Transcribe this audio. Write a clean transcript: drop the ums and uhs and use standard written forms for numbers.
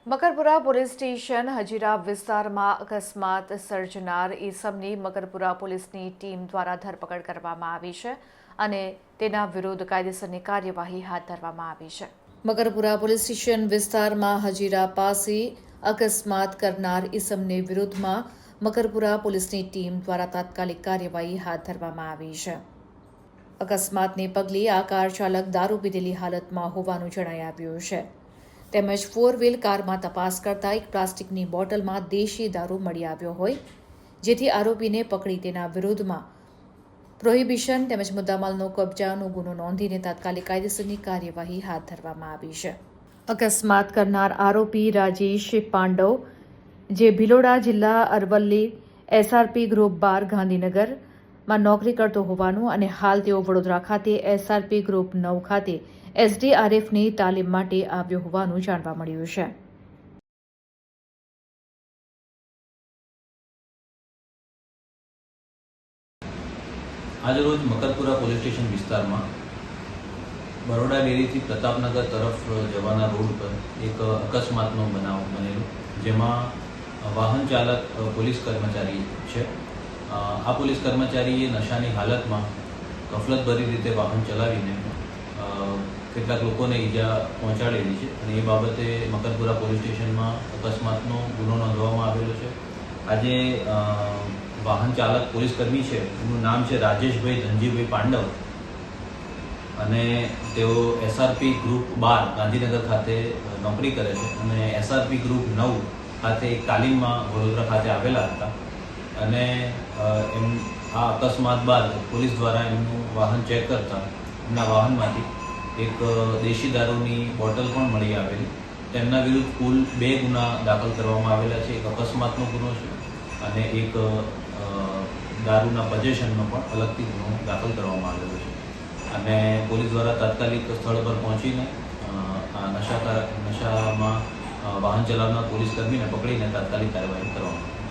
Makarpura police station Hazira વિસ્તારમાં અકસ્માત સર્જનાર ઈસમની મકરપુરા પોલીસની ટીમ દ્વારા ધરપકડ કરવામાં આવી છે અને તેના વિરુદ્ધ કાયદેસરની કાર્યવાહી હાથ ધરવામાં આવી છે। મકરપુરા પોલીસ સ્ટેશન વિસ્તારમાં હજીરા પાસે અકસ્માત કરનાર ઈસમને વિરુદ્ધમાં મકરપુરા પોલીસની ટીમ દ્વારા તાત્કાલિક કાર્યવાહી હાથ ધરવામાં આવી છે। અકસ્માતને પગલે આ કાર ચાલક દારૂ પીધેલી હાલતમાં હોવાનું જણાઈ આવ્યું છે। તેમજ 4 વ્હીલ કારમાં તપાસ કરતા એક પ્લાસ્ટિકની બોટલમાં દેશી દારૂ મળી આવ્યો હોય, જેથી આરોપીને પકડી તેના વિરુદ્ધમાં પ્રોહિબિશન તેમજ મુદ્દામાલનો કબજાનો ગુનો નોંધીને તાત્કાલિક કાયદેસરની કાર્યવાહી હાથ ધરવામાં આવી છે। અકસ્માત કરનાર આરોપી રાજેશ પાંડવ, જે ભિલોડા જિલ્લા અરવલ્લી SRP ગ્રુપ 12 ગાંધીનગરમાં નોકરી કરતો હોવાનું અને હાલ તેઓ વડોદરા ખાતે SRP ગ્રુપ 9 ખાતે SDRFની તાલીમ માટે આવ્યો હોવાનું જાણવા મળ્યું છે। આજરોજ મકરપુરા પોલીસ સ્ટેશન વિસ્તારમાં બરોડા ડેરીથી પ્રતાપનગર તરફ જવાના રોડ પર એક અકસ્માતનો બનાવ બનેલો, જેમાં વાહન ચાલક પોલીસ કર્મચારી છે। આ પોલીસ કર્મચારીએ નશાની હાલતમાં ગફલતભરી રીતે વાહન ચલાવીને કેટલાક લોકોને ઈજા પહોંચાડેલી છે અને એ બાબતે મકરપુરા પોલીસ સ્ટેશનમાં અકસ્માતનો ગુનો નોંધવામાં આવેલો છે। આજે વાહન ચાલક પોલીસ કર્મી છે, એનું નામ છે રાજેશભાઈ ધનજીભાઈ પાંડવ અને તેઓ SRP ગ્રુપ 12 ગાંધીનગર ખાતે નોકરી કરે છે અને SRP ગ્રુપ 9 ખાતે એક તાલીમમાં વડોદરા ખાતે આવેલા હતા અને આ અકસ્માત બાદ પોલીસ દ્વારા એમનું વાહન ચેક કરતા એમના વાહનમાંથી એક દેશી દારૂની બોટલ પણ મળી આવેલી। તેમના વિરુદ્ધ કુલ 2 ગુના દાખલ કરવામાં આવેલા છે। એક અકસ્માતનો ગુનો છે અને એક દારૂના પોઝેશનનો પણ અલગથી ગુનો દાખલ કરવામાં આવેલો છે અને પોલીસ દ્વારા તાત્કાલિક સ્થળ પર પહોંચીને આ નશામાં વાહન ચલાવનાર પોલીસ કર્મીને પકડીને તાત્કાલિક કાર્યવાહી કરવામાં આવી।